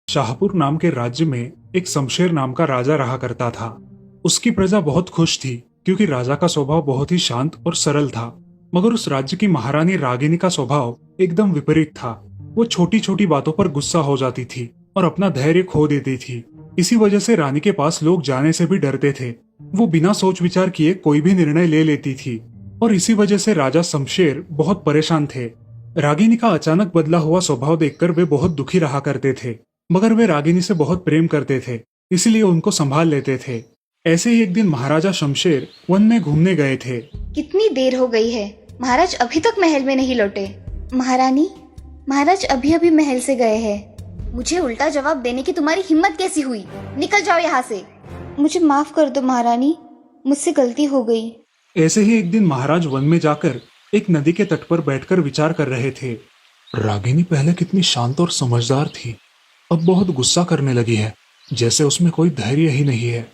शाहपुर नाम के राज्य में एक शमशेर नाम का राजा रहा करता था। उसकी प्रजा बहुत खुश थी क्योंकि राजा का स्वभाव बहुत ही शांत और सरल था। मगर उस राज्य की महारानी रागिनी का स्वभाव एकदम विपरीत था। वो छोटी छोटी बातों पर गुस्सा हो जाती थी और अपना धैर्य खो देती थी। इसी वजह से रानी के पास लोग जाने से भी डरते थे। वो बिना सोच विचार किए कोई भी निर्णय ले लेती थी और इसी वजह से राजा शमशेर बहुत परेशान थे। रागिनी का अचानक बदला हुआ स्वभाव देखकर वे बहुत दुखी रहा करते थे, मगर वे रागिनी से बहुत प्रेम करते थे, इसलिए उनको संभाल लेते थे। ऐसे ही एक दिन महाराजा शमशेर वन में घूमने गए थे। कितनी देर हो गई है, महाराज अभी तक महल में नहीं लौटे। महारानी, महाराज अभी अभी महल से गए हैं। मुझे उल्टा जवाब देने की तुम्हारी हिम्मत कैसी हुई? निकल जाओ यहाँ से। मुझे माफ कर दो महारानी, मुझसे गलती हो गई। ऐसे ही एक दिन महाराज वन में जाकर एक नदी के तट पर बैठकर विचार कर रहे थे। रागिनी पहले कितनी शांत और समझदार थी, अब बहुत गुस्सा करने लगी है, जैसे उसमें कोई धैर्य ही नहीं है।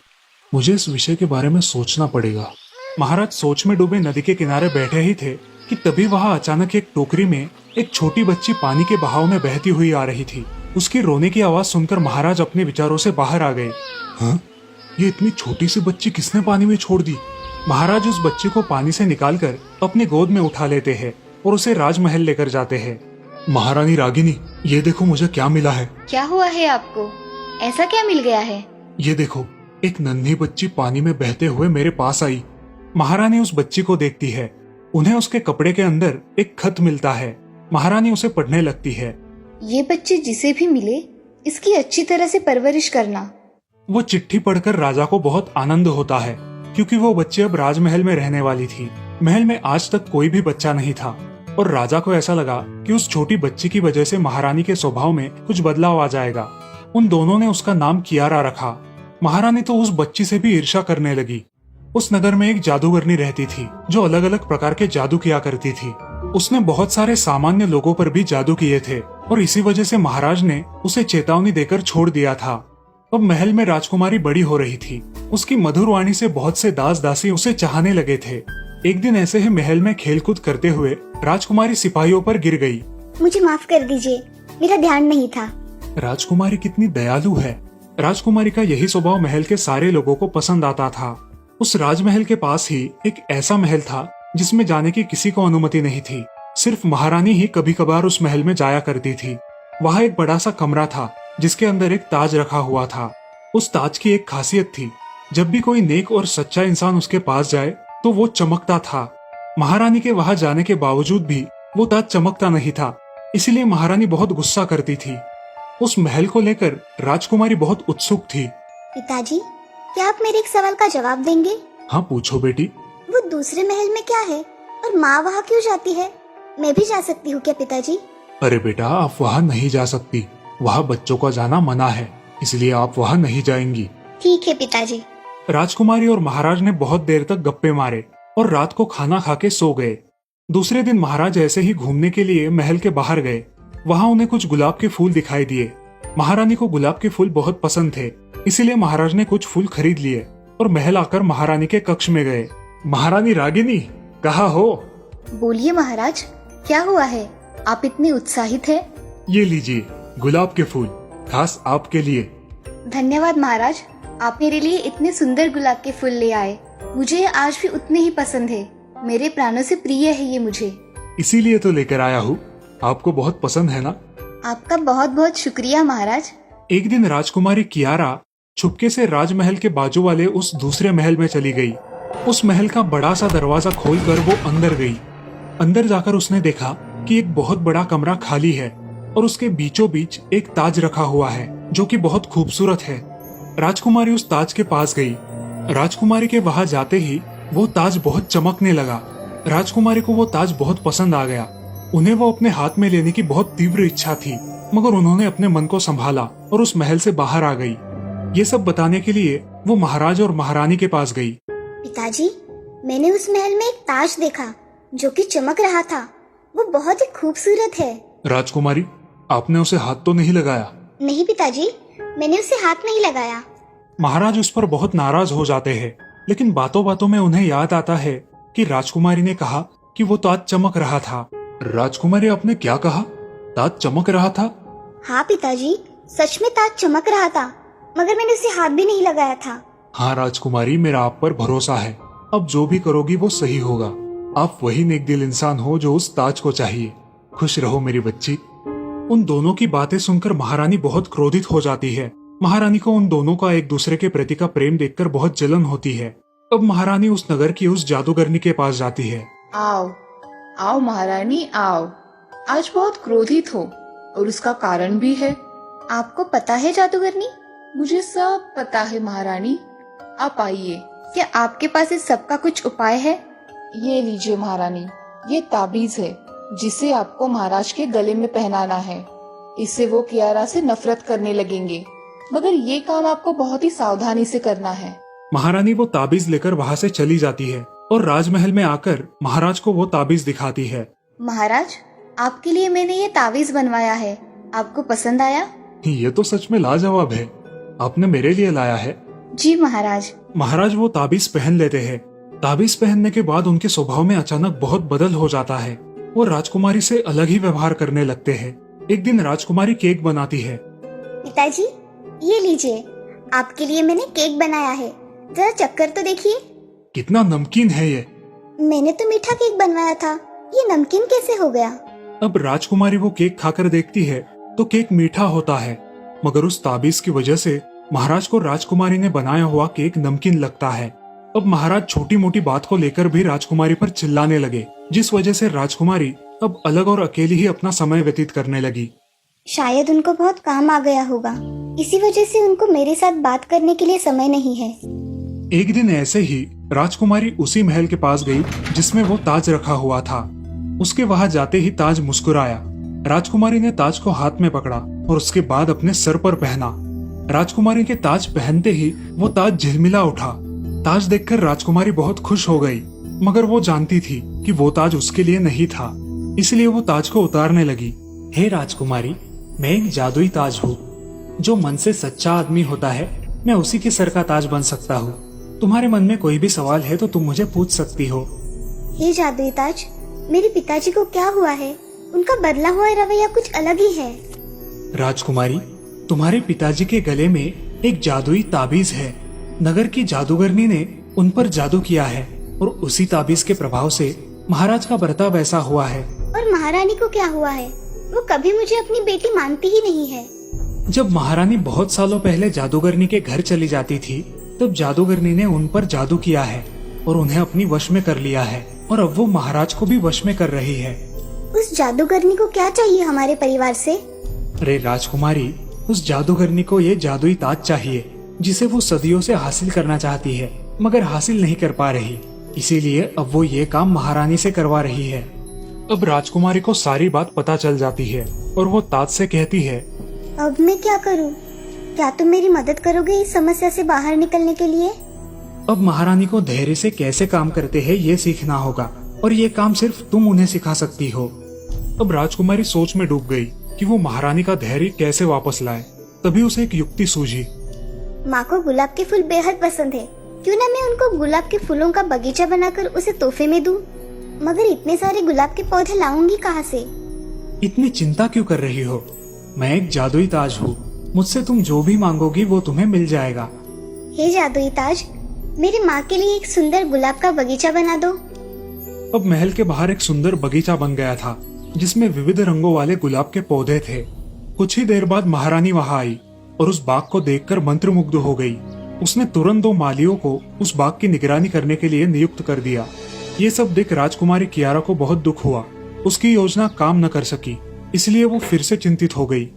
मुझे इस विषय के बारे में सोचना पड़ेगा। महाराज सोच में डूबे नदी के किनारे बैठे ही थे कि तभी वहां अचानक एक टोकरी में एक छोटी बच्ची पानी के बहाव में बहती हुई आ रही थी। उसकी रोने की आवाज सुनकर महाराज अपने विचारों से बाहर आ गए। हाँ, ये इतनी छोटी सी बच्ची किसने पानी में छोड़ दी? महाराज उस बच्ची को पानी से निकालकर अपनी गोद में उठा लेते हैं और उसे राजमहल लेकर जाते हैं। महारानी रागिनी, ये देखो मुझे क्या मिला है। क्या हुआ है आपको? ऐसा क्या मिल गया है? ये देखो, एक नन्ही बच्ची पानी में बहते हुए मेरे पास आई। महारानी उस बच्ची को देखती है। उन्हें उसके कपड़े के अंदर एक खत मिलता है। महारानी उसे पढ़ने लगती है। ये बच्ची जिसे भी मिले, इसकी अच्छी तरह से परवरिश करना। वो चिट्ठी पढ़कर राजा को बहुत आनंद होता है क्योंकि वो बच्ची अब राजमहल में रहने वाली थी। महल में आज तक कोई भी बच्चा नहीं था और राजा को ऐसा लगा कि उस छोटी बच्ची की वजह से महारानी के स्वभाव में कुछ बदलाव आ जाएगा। उन दोनों ने उसका नाम कियारा रखा। महारानी तो उस बच्ची से भी ईर्ष्या करने लगी। उस नगर में एक जादूगरनी रहती थी जो अलग अलग प्रकार के जादू किया करती थी। उसने बहुत सारे सामान्य लोगों पर भी जादू किए थे और इसी वजह से महाराज ने उसे चेतावनी देकर छोड़ दिया था। अब महल में राजकुमारी बड़ी हो रही थी। उसकी मधुर वाणी से बहुत से दास दासी उसे चाहने लगे थे। एक दिन ऐसे ही महल में खेलकूद करते हुए राजकुमारी सिपाहियों पर गिर गई। मुझे माफ कर दीजिए, मेरा ध्यान नहीं था। राजकुमारी कितनी दयालु है। राजकुमारी का यही स्वभाव महल के सारे लोगों को पसंद आता था। उस राजमहल के पास ही एक ऐसा महल था जिसमें जाने की किसी को अनुमति नहीं थी। सिर्फ महारानी ही कभी कभार उस महल में जाया करती थी। वहाँ एक बड़ा सा कमरा था जिसके अंदर एक ताज रखा हुआ था। उस ताज की एक खासियत थी, जब भी कोई नेक और सच्चा इंसान उसके पास जाए तो वो चमकता था। महारानी के वहां जाने के बावजूद भी वो ताज चमकता नहीं था, इसलिए महारानी बहुत गुस्सा करती थी। उस महल को लेकर राजकुमारी बहुत उत्सुक थी। पिताजी, क्या आप मेरे एक सवाल का जवाब देंगे? हाँ, पूछो बेटी। वो दूसरे महल में क्या है और माँ वहाँ क्यों जाती है? मैं भी जा सकती हूँ क्या पिताजी? अरे बेटा, आप वहाँ नहीं जा सकती। वहाँ बच्चों का जाना मना है, इसलिए आप वहाँ नहीं जाएंगी। ठीक है पिताजी। राजकुमारी और महाराज ने बहुत देर तक गप्पे मारे और रात को खाना खा के सो गए। दूसरे दिन महाराज ऐसे ही घूमने के लिए महल के बाहर गए। वहाँ उन्हें कुछ गुलाब के फूल दिखाई दिए। महारानी को गुलाब के फूल बहुत पसंद थे, इसीलिए महाराज ने कुछ फूल खरीद लिए और महल आकर महारानी के कक्ष में गए। महारानी रागिनी, कहाँ हो? बोलिए महाराज, क्या हुआ है? आप इतने उत्साहित हैं? ये लीजिए गुलाब के फूल, खास आपके लिए। धन्यवाद महाराज, आप मेरे लिए इतने सुंदर गुलाब के फूल ले आए। मुझे ये आज भी उतने ही पसंद है। मेरे प्राणों से प्रिय है ये मुझे। इसीलिए तो लेकर आया हूँ। आपको बहुत पसंद है ना? आपका बहुत बहुत शुक्रिया महाराज। एक दिन राजकुमारी कियारा छुपके से राजमहल के बाजू वाले उस दूसरे महल में चली गई। उस महल का बड़ा सा दरवाजा खोलकर वो अंदर गई। अंदर जाकर उसने देखा कि एक बहुत बड़ा कमरा खाली है और उसके बीचों बीच एक ताज रखा हुआ है जो कि बहुत खूबसूरत है। राजकुमारी उस ताज के पास गई। राजकुमारी के वहां जाते ही वो ताज बहुत चमकने लगा। राजकुमारी को वो ताज बहुत पसंद आ गया। उन्हें वो अपने हाथ में लेने की बहुत तीव्र इच्छा थी, मगर उन्होंने अपने मन को संभाला और उस महल से बाहर आ गई। ये सब बताने के लिए वो महाराज और महारानी के पास गई। पिताजी, मैंने उस महल में एक ताज देखा जो कि चमक रहा था। वो बहुत ही खूबसूरत है। राजकुमारी, आपने उसे हाथ तो नहीं लगाया? नहीं पिताजी, मैंने उसे हाथ नहीं लगाया। महाराज उस पर बहुत नाराज हो जाते हैं, लेकिन बातों बातों में उन्हें याद आता है कि राजकुमारी ने कहा कि वो ताज चमक रहा था। राजकुमारी, आपने क्या कहा? ताज चमक रहा था? हाँ पिताजी, सच में ताज चमक रहा था, मगर मैंने उसे हाथ भी नहीं लगाया था। हाँ राजकुमारी, मेरा आप पर भरोसा है। अब जो भी करोगी वो सही होगा। आप वही नेक दिल इंसान हो जो उस ताज को चाहिए। खुश रहो मेरी बच्ची। उन दोनों की बातें सुनकर महारानी बहुत क्रोधित हो जाती है। महारानी को उन दोनों का एक दूसरे के प्रति का प्रेम देखकर बहुत जलन होती है। अब महारानी उस नगर की उस जादूगरनी के पास जाती है। आओ आओ महारानी आओ, आज बहुत क्रोधित हो और उसका कारण भी है। आपको पता है जादूगरनी? मुझे सब पता है महारानी, आप आइए। क्या आपके पास इस सब का कुछ उपाय है? ये लीजिए महारानी, ये ताबीज है जिसे आपको महाराज के गले में पहनाना है। इससे वो कियारा से नफरत करने लगेंगे, मगर ये काम आपको बहुत ही सावधानी से करना है। महारानी वो ताबीज लेकर वहाँ से चली जाती है और राजमहल में आकर महाराज को वो ताबीज दिखाती है। महाराज, आपके लिए मैंने ये तावीज बनवाया है, आपको पसंद आया? ये तो सच में लाजवाब है। आपने मेरे लिए लाया है? जी महाराज। महाराज वो ताबीज पहन लेते हैं। ताबीज पहनने के बाद उनके स्वभाव में अचानक बहुत बदल हो जाता है। वो राजकुमारी से अलग ही व्यवहार करने लगते हैं। एक दिन राजकुमारी केक बनाती है। पिताजी, ये लीजिए, आपके लिए मैंने केक बनाया है, जरा चक्कर तो देखिए। कितना नमकीन है ये। मैंने तो मीठा केक बनवाया था, ये नमकीन कैसे हो गया? अब राजकुमारी वो केक खाकर देखती है तो केक मीठा होता है, मगर उस ताबीज की वजह से महाराज को राजकुमारी ने बनाया हुआ केक नमकीन लगता है। अब महाराज छोटी मोटी बात को लेकर भी राजकुमारी पर चिल्लाने लगे, जिस वजह से राजकुमारी अब अलग और अकेली ही अपना समय व्यतीत करने लगी। शायद उनको बहुत काम आ गया होगा, इसी वजह से उनको मेरे साथ बात करने के लिए समय नहीं है। एक दिन ऐसे ही राजकुमारी उसी महल के पास गई जिसमें वो ताज रखा हुआ था। उसके वहां जाते ही ताज मुस्कुराया। राजकुमारी ने ताज को हाथ में पकड़ा और उसके बाद अपने सर पर पहना। राजकुमारी के ताज पहनते ही वो ताज झिलमिला उठा। ताज देखकर राजकुमारी बहुत खुश हो गई, मगर वो जानती थी कि वो ताज उसके लिए नहीं था, इसलिए वो ताज को उतारने लगी। हे राजकुमारी, मैं एक जादुई ताज हूँ। जो मन से सच्चा आदमी होता है, मैं उसी के सर का ताज बन सकता हूँ। तुम्हारे मन में कोई भी सवाल है तो तुम मुझे पूछ सकती हो। हे जादुई ताज, मेरे पिताजी को क्या हुआ है? उनका बदला हुआ रवैया कुछ अलग ही है। राजकुमारी, तुम्हारे पिताजी के गले में एक जादुई ताबीज है। नगर की जादूगरनी ने उन पर जादू किया है और उसी ताबीज के प्रभाव से महाराज का बर्ताव ऐसा हुआ है। और महारानी को क्या हुआ है? वो कभी मुझे अपनी बेटी मानती ही नहीं है। जब महारानी बहुत सालों पहले जादूगरनी के घर चली जाती थी, तब जादूगरनी ने उन पर जादू किया है और उन्हें अपनी वश में कर लिया है, और अब वो महाराज को भी वश में कर रही है। उस जादूगरनी को क्या चाहिए हमारे परिवार से? अरे राजकुमारी, उस जादूगरनी को ये जादुई ताज चाहिए जिसे वो सदियों से हासिल करना चाहती है, मगर हासिल नहीं कर पा रही। इसीलिए अब वो ये काम महारानी से करवा रही है। अब राजकुमारी को सारी बात पता चल जाती है और वो ताज से कहती है, अब मैं क्या करूं? क्या तुम मेरी मदद करोगे इस समस्या से बाहर निकलने के लिए? अब महारानी को धैर्य से कैसे काम करते हैं ये सीखना होगा, और ये काम सिर्फ तुम उन्हें सिखा सकती हो। अब राजकुमारी सोच में डूब गई कि वो महारानी का धैर्य कैसे वापस लाए। तभी उसे एक युक्ति सूझी। माँ को गुलाब के फूल बेहद पसंद है, क्यों ना मैं उनको गुलाब के फूलों का बगीचा बनाकर उसे तोहफे में दूं? मगर इतने सारे गुलाब के पौधे लाऊंगी कहाँ से? इतनी चिंता क्यों कर रही हो? मैं एक जादुई ताज हूँ, मुझसे तुम जो भी मांगोगी वो तुम्हें मिल जाएगा। हे जादुई ताज, मेरी माँ के लिए एक सुंदर गुलाब का बगीचा बना दो। अब महल के बाहर एक सुंदर बगीचा बन गया था जिसमें विविध रंगों वाले गुलाब के पौधे थे। कुछ ही देर बाद महारानी वहां आई और उस बाग को देखकर मंत्रमुग्ध हो गई। उसने तुरंत 2 मालियों को उस बाग की निगरानी करने के लिए नियुक्त कर दिया। ये सब देख राजकुमारी कियारा को बहुत दुख हुआ। उसकी योजना काम न कर सकी, इसलिए वो फिर से चिंतित हो गई।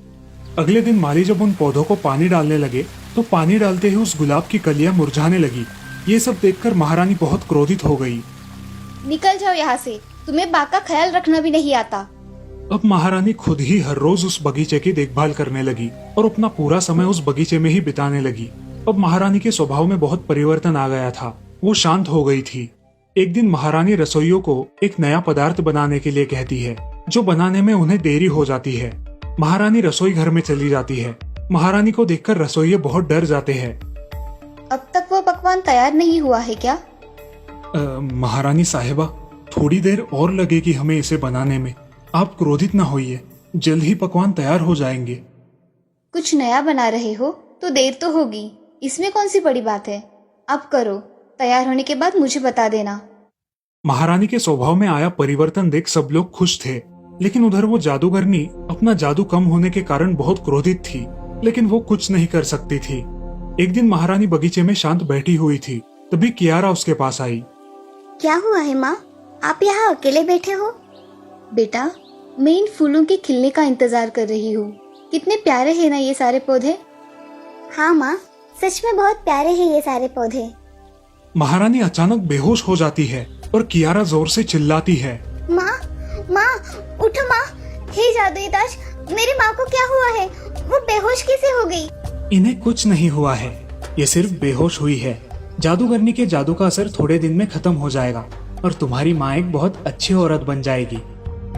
अगले दिन माली जब उन पौधों को पानी डालने लगे तो पानी डालते ही उस गुलाब की कलियां मुरझाने लगी। ये सब देखकर महारानी बहुत क्रोधित हो गई। निकल जाओ यहाँ से, तुम्हें बाग का ख्याल रखना भी नहीं आता। अब महारानी खुद ही हर रोज उस बगीचे की देखभाल करने लगी और अपना पूरा समय उस बगीचे में ही बिताने लगी। अब महारानी के स्वभाव में बहुत परिवर्तन आ गया था। वो शांत हो गई थी। एक दिन महारानी रसोइयों को एक नया पदार्थ बनाने के लिए कहती है, जो बनाने में उन्हें देरी हो जाती है। महारानी रसोई घर में चली जाती है। महारानी को देखकर रसोइये बहुत डर जाते हैं। अब तक वो पकवान तैयार नहीं हुआ है क्या? महारानी साहिबा, थोड़ी देर और लगेगी हमें इसे बनाने में। आप क्रोधित न होइए, जल्द ही पकवान तैयार हो जाएंगे। कुछ नया बना रहे हो तो देर तो होगी, इसमें कौन सी बड़ी बात है। अब करो, तैयार होने के बाद मुझे बता देना। महारानी के स्वभाव में आया परिवर्तन देख सब लोग खुश थे, लेकिन उधर वो जादूगरनी अपना जादू कम होने के कारण बहुत क्रोधित थी, लेकिन वो कुछ नहीं कर सकती थी। एक दिन महारानी बगीचे में शांत बैठी हुई थी, तभी कियारा उसके पास आई। क्या हुआ है माँ, आप यहाँ अकेले बैठे हो? बेटा, मैं इन फूलों के खिलने का इंतजार कर रही हूँ। कितने प्यारे हैं ना ये सारे पौधे। हाँ माँ, सच में बहुत प्यारे हैं ये सारे पौधे। महारानी अचानक बेहोश हो जाती है और कियारा जोर से चिल्लाती है। माँ, माँ, उठो माँ। हे जादुई ताज, मेरी माँ को क्या हुआ है? वो बेहोश कैसे हो गई? इन्हें कुछ नहीं हुआ है, ये सिर्फ बेहोश हुई है। जादूगरनी के जादू का असर थोड़े दिन में खत्म हो जाएगा और तुम्हारी माँ एक बहुत अच्छी औरत बन जाएगी।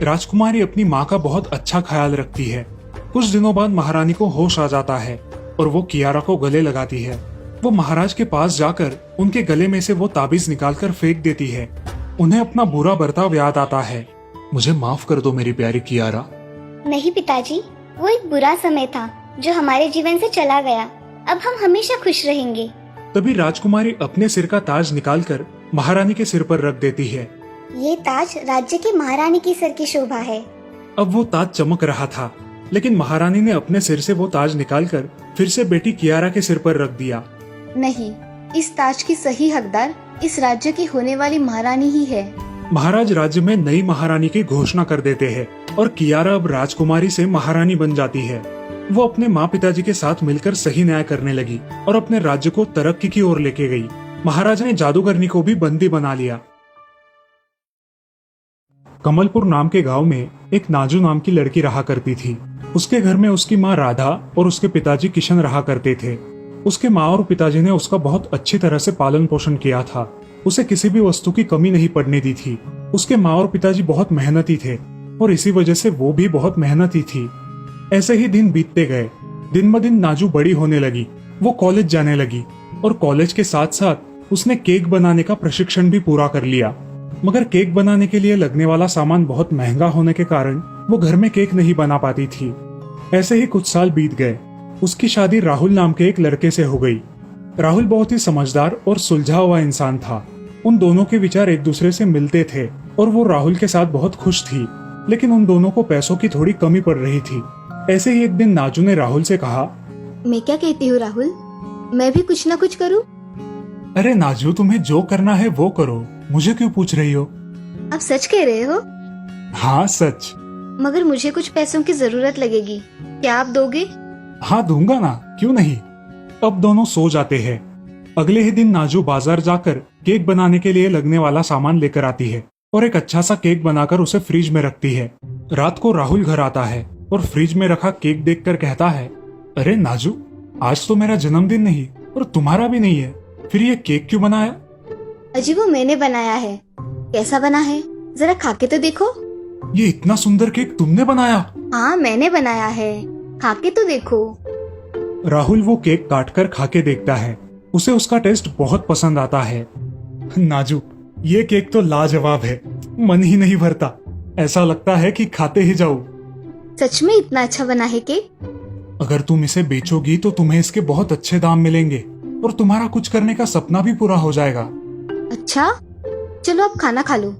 राजकुमारी अपनी माँ का बहुत अच्छा ख्याल रखती है। कुछ दिनों बाद महारानी को होश आ जाता है और वो कियारा को गले लगाती है। वो महाराज के पास जाकर उनके गले में से वो ताबीज निकालकर फेंक देती है। उन्हें अपना बुरा बर्ताव याद आता है। मुझे माफ कर दो मेरी प्यारी कियारा। नहीं पिताजी, वो एक बुरा समय था जो हमारे जीवन से चला गया। अब हम हमेशा खुश रहेंगे। तभी राजकुमारी अपने सिर का ताज निकालकर महारानी के सिर पर रख देती है। ये ताज राज्य की महारानी की सिर की शोभा है। अब वो ताज चमक रहा था, लेकिन महारानी ने अपने सिर से वो ताज निकालकर फिर से बेटी कियारा के सिर पर रख दिया। नहीं, इस ताज की सही हकदार इस राज्य की होने वाली महारानी ही है। महाराज राज्य में नई महारानी की घोषणा कर देते हैं और कियारा अब राजकुमारी से महारानी बन जाती है। वो अपने माँ पिताजी के साथ मिलकर सही न्याय करने लगी और अपने राज्य को तरक्की की ओर लेके गई। महाराज ने जादूगरनी को भी बंदी बना लिया। कमलपुर नाम के गांव में एक नाजू नाम की लड़की रहा करती थी। उसके घर में उसकी माँ राधा और उसके पिताजी किशन रहा करते थे। उसके माँ और पिताजी ने उसका बहुत अच्छी तरह से पालन पोषण किया था। उसे किसी भी वस्तु की कमी नहीं पड़ने दी थी। उसके माँ और पिताजी बहुत मेहनती थे और इसी वजह से वो भी बहुत मेहनती थी। ऐसे ही दिन बीतते गए। दिन ब दिन नाजू बड़ी होने लगी। वो कॉलेज जाने लगी और कॉलेज के साथ साथ उसने केक बनाने का प्रशिक्षण भी पूरा कर लिया। मगर केक बनाने के लिए लगने वाला सामान बहुत महंगा होने के कारण वो घर में केक नहीं बना पाती थी। ऐसे ही कुछ साल बीत गए। उसकी शादी राहुल नाम के एक लड़के से हो गई। राहुल बहुत ही समझदार और सुलझा हुआ इंसान था। उन दोनों के विचार एक दूसरे से मिलते थे और वो राहुल के साथ बहुत खुश थी, लेकिन उन दोनों को पैसों की थोड़ी कमी पड़ रही थी। ऐसे ही एक दिन नाजू ने राहुल से कहा, मैं क्या कहती हूँ राहुल, मैं भी कुछ ना कुछ करूँ। अरे नाजू, तुम्हें जो करना है वो करो, मुझे क्यों पूछ रही हो? आप सच कह रहे हो? हाँ सच। मगर मुझे कुछ पैसों की जरूरत लगेगी, क्या आप दोगे? हाँ दूंगा ना, क्यों नहीं। अब दोनों सो जाते हैं। अगले ही दिन नाजू बाजार जाकर केक बनाने के लिए लगने वाला सामान लेकर आती है और एक अच्छा सा केक बनाकर उसे फ्रिज में रखती है। रात को राहुल घर आता है और फ्रिज में रखा केक देखकर कहता है, अरे नाजू, आज तो मेरा जन्मदिन नहीं और तुम्हारा भी नहीं है, फिर ये केक क्यों बनाया? अजी वो मैंने बनाया है। कैसा बना है, जरा खा के तो देखो। ये इतना सुंदर केक तुमने बनाया? हाँ मैंने बनाया है, खा के तो देखो। राहुल वो केक काटकर खा के देखता है। उसे उसका टेस्ट बहुत पसंद आता है। नाजू, ये केक तो लाजवाब है, मन ही नहीं भरता, ऐसा लगता है कि खाते ही जाऊं। सच में इतना अच्छा बना है केक? अगर तुम इसे बेचोगी तो तुम्हें इसके बहुत अच्छे दाम मिलेंगे और तुम्हारा कुछ करने का सपना भी पूरा हो जाएगा। अच्छा, चलो अब खाना खा लो।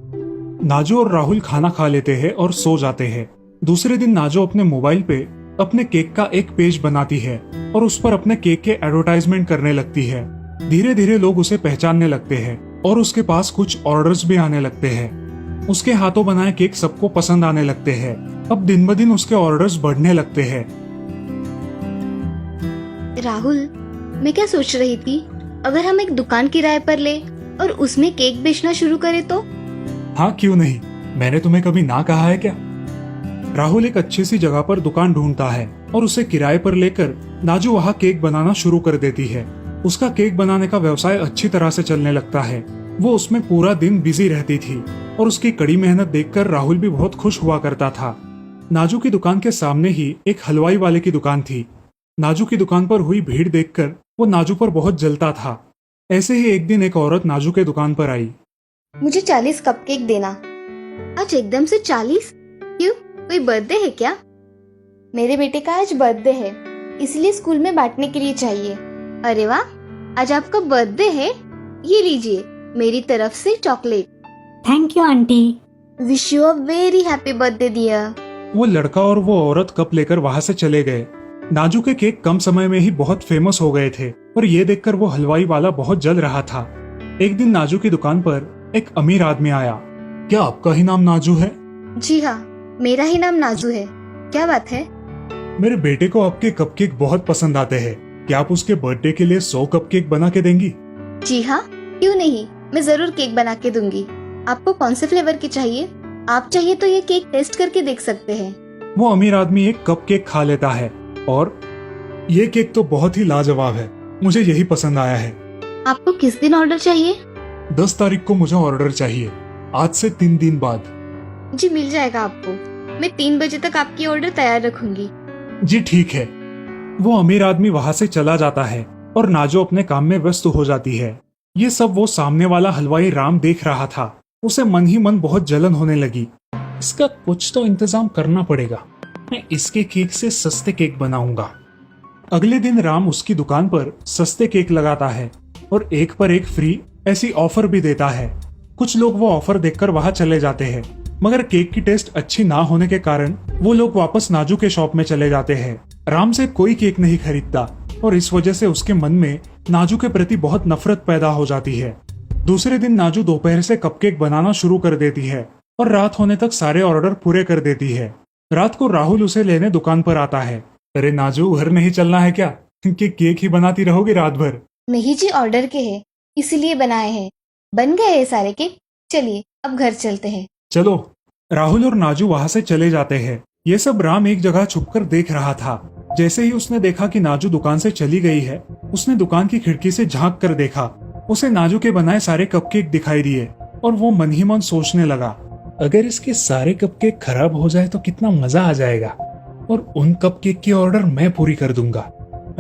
नाजू और राहुल खाना खा लेते हैं और सो जाते हैं। दूसरे दिन नाजू अपने मोबाइल पे अपने केक का एक पेज बनाती है और उस पर अपने केक के एडवर्टाइजमेंट करने लगती है। धीरे धीरे लोग उसे पहचानने लगते हैं और उसके पास कुछ ऑर्डर्स भी आने लगते हैं। उसके हाथों बनाए केक सबको पसंद आने लगते हैं। अब दिन ब दिन उसके ऑर्डर्स बढ़ने लगते हैं। राहुल, मैं क्या सोच रही थी, अगर हम एक दुकान किराए पर ले और उसमें केक बेचना शुरू करें तो? हाँ क्यों नहीं, मैंने तुम्हें कभी ना कहा है क्या? राहुल एक अच्छी सी जगह पर दुकान ढूंढता है और उसे किराए पर लेकर नाजू वहाँ केक बनाना शुरू कर देती है। उसका केक बनाने का व्यवसाय अच्छी तरह से चलने लगता है। वो उसमें पूरा दिन बिजी रहती थी और उसकी कड़ी मेहनत देखकर राहुल भी बहुत खुश हुआ करता था। नाजू की दुकान के सामने ही एक हलवाई वाले की दुकान थी। नाजू की दुकान पर हुई भीड़ देखकर वो नाजू पर बहुत जलता था। ऐसे ही एक दिन एक औरत नाजू के दुकान पर आई। मुझे 40 कपकेक देना। आज एकदम से 40? क्यों, कोई बर्थडे है क्या? मेरे बेटे का आज बर्थडे है, इसलिए स्कूल में बांटने के लिए चाहिए। अरे वाह, आज आपका बर्थडे है, ये लीजिए मेरी तरफ से chocolate. Thank you aunty. Wish you a very happy birthday dear. वो लड़का और वो औरत कप लेकर वहां से चले गए। नाजू के केक कम समय में ही बहुत फेमस हो गए थे और ये देखकर वो हलवाई वाला बहुत जल रहा था। एक दिन नाजू की दुकान पर एक अमीर आदमी आया। क्या आपका ही नाम नाजू है? जी हाँ, मेरा ही नाम नाजू है। क्या बात है? मेरे बेटे को आपके कपकेक बहुत पसंद आते हैं। क्या आप उसके बर्थडे के लिए 100 कपकेक बना के देंगी? जी हाँ, क्यों नहीं, मैं जरूर केक बना के दूंगी। आपको कौन से फ्लेवर के चाहिए? आप चाहिए तो ये केक टेस्ट करके देख सकते हैं। वो अमीर आदमी एक कप केक खा लेता है और ये केक तो बहुत ही लाजवाब है, मुझे यही पसंद आया है। आपको किस दिन ऑर्डर चाहिए? 10 तारीख को मुझे ऑर्डर चाहिए, आज से 3 दिन बाद। जी मिल जाएगा आपको। मैं 3 बजे तक आपकी ऑर्डर तैयार रखूंगी। जी ठीक है। वो अमीर आदमी वहां से चला जाता है और नाजो अपने काम में व्यस्त हो जाती है। ये सब वो सामने वाला हलवाई राम देख रहा था। उसे मन ही मन बहुत जलन होने लगी। इसका कुछ तो इंतजाम करना पड़ेगा, मैं इसके केक से सस्ते केक बनाऊंगा। अगले दिन राम उसकी दुकान पर सस्ते केक लगाता है और एक पर एक फ्री ऐसी ऑफर भी देता है। कुछ लोग वो ऑफर देखकर वहां चले जाते हैं, मगर केक की टेस्ट अच्छी ना होने के कारण वो लोग वापस नाजू के शॉप में चले जाते हैं। राम से कोई केक नहीं खरीदता और इस वजह से उसके मन में नाजू के प्रति बहुत नफरत पैदा हो जाती है। दूसरे दिन नाजू दोपहर से कपकेक बनाना शुरू कर देती है और रात होने तक सारे ऑर्डर पूरे कर देती है। रात को राहुल उसे लेने दुकान पर आता है। अरे नाजू, घर नहीं चलना है क्या कि केक ही बनाती रहोगी रात भर? नहीं जी, ऑर्डर के हैं इसलिए बनाए हैं। बन गए हैं सारे केक, चलिए अब घर चलते हैं। चलो। राहुल और नाजू वहां से चले जाते हैं। ये सब राम एक जगह छुपकर देख रहा था। जैसे ही उसने देखा कि नाजू दुकान से चली गई है, उसने दुकान की खिड़की से झांक कर देखा। उसे नाजू के बनाए सारे कपकेक दिखाई दिए और वो मन ही मन सोचने लगा, अगर इसके सारे कपकेक खराब हो जाए तो कितना मजा आ जाएगा और उन कपकेक की ऑर्डर मैं पूरी कर दूंगा।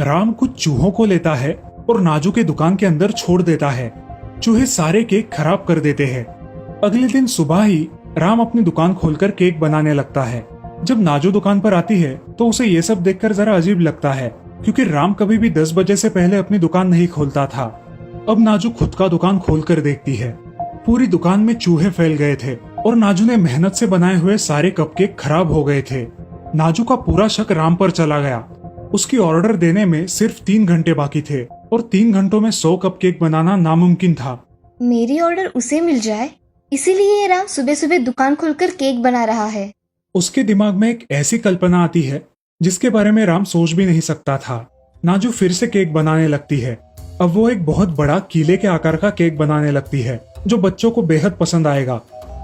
राम कुछ चूहों को लेता है और नाजू के दुकान के अंदर छोड़ देता है। चूहे सारे केक खराब कर देते हैं। अगले दिन सुबह ही राम अपनी दुकान खोलकर केक बनाने लगता है। जब नाजू दुकान पर आती है तो उसे ये सब देखकर जरा अजीब लगता है, क्योंकि राम कभी भी 10 बजे से पहले अपनी दुकान नहीं खोलता था। अब नाजू खुद का दुकान खोलकर देखती है। पूरी दुकान में चूहे फैल गए थे और नाजू ने मेहनत से बनाए हुए सारे कपकेक खराब हो गए थे। नाजू का पूरा शक राम पर चला गया। उसकी ऑर्डर देने में सिर्फ 3 घंटे बाकी थे और 3 घंटों में 100 कपकेक बनाना नामुमकिन था। मेरी ऑर्डर उसे मिल जाए, इसीलिए ये राम सुबह सुबह दुकान खोलकर केक बना रहा है। उसके दिमाग में एक ऐसी कल्पना आती है जिसके बारे में राम सोच भी नहीं सकता था। नाजू फिर से केक बनाने लगती है। अब वो एक बहुत बड़ा कीले के आकार का केक बनाने लगती है जो बच्चों को बेहद पसंद आएगा।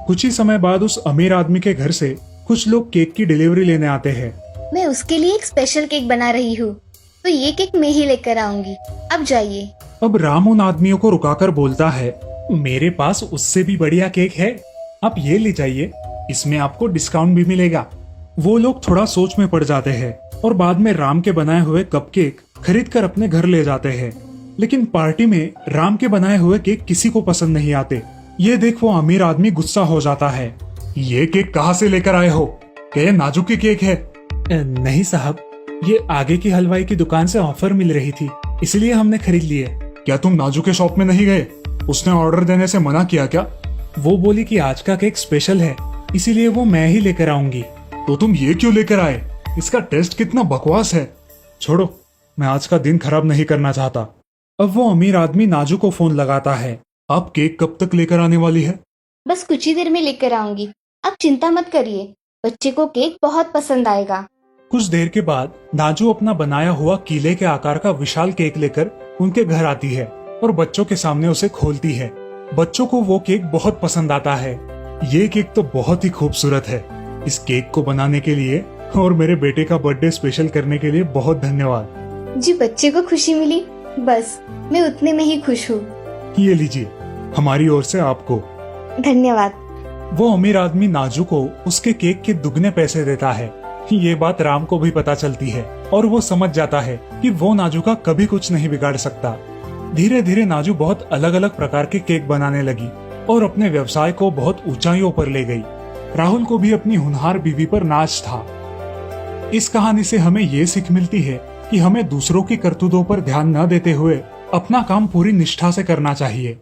कुछ ही समय बाद उस अमीर आदमी के घर से कुछ लोग केक की डिलीवरी लेने आते हैं। मैं उसके लिए एक स्पेशल केक बना रही हूँ, तो ये केक मैं ही लेकर आऊंगी। अब जाइए। अब राम उन आदमियों को रुकाकर बोलता है, मेरे पास उससे भी बढ़िया केक है, आप ये ले जाइए, इसमें आपको डिस्काउंट भी मिलेगा। वो लोग थोड़ा सोच में पड़ जाते हैं और बाद में राम के बनाए हुए कपकेक खरीद कर अपने घर ले जाते हैं। लेकिन पार्टी में राम के बनाए हुए केक किसी को पसंद नहीं आते। ये देख वो अमीर आदमी गुस्सा हो जाता है। ये केक कहाँ से लेकर आए हो? क्या ये नाजू की केक है? नहीं साहब, ये आगे की हलवाई की दुकान से ऑफर मिल रही थी, इसलिए हमने खरीद लिए। क्या तुम नाजू के शॉप में नहीं गए? उसने ऑर्डर देने से मना किया क्या? वो बोली कि आज का केक स्पेशल है, इसीलिए वो मैं ही लेकर आऊंगी। तो तुम ये क्यों लेकर आए? इसका टेस्ट कितना बकवास है। छोड़ो, मैं आज का दिन खराब नहीं करना चाहता। अब वो अमीर आदमी नाजू को फोन लगाता है। आप केक कब तक लेकर आने वाली है? बस कुछ ही देर में लेकर आऊंगी, आप चिंता मत करिए, बच्चे को केक बहुत पसंद आएगा। कुछ देर के बाद नाजू अपना बनाया हुआ कीले के आकार का विशाल केक लेकर उनके घर आती है और बच्चों के सामने उसे खोलती है। बच्चों को वो केक बहुत पसंद आता है। ये केक तो बहुत ही खूबसूरत है। इस केक को बनाने के लिए और मेरे बेटे का बर्थडे स्पेशल करने के लिए बहुत धन्यवाद। जी बच्चे को खुशी मिली, बस मैं उतने में ही खुश हूँ। ये लीजिए, हमारी ओर से आपको। धन्यवाद। वो अमीर आदमी नाजू को उसके केक के दुगने पैसे देता है। ये बात राम को भी पता चलती है और वो समझ जाता है कि वो नाजू का कभी कुछ नहीं बिगाड़ सकता। धीरे धीरे नाजू बहुत अलग अलग प्रकार के केक बनाने लगी और अपने व्यवसाय को बहुत ऊंचाइयों पर ले गई। राहुल को भी अपनी होनहार बीवी पर नाज था। इस कहानी से हमें ये सीख मिलती है कि हमें दूसरों की करतूतों पर ध्यान न देते हुए अपना काम पूरी निष्ठा से करना चाहिए।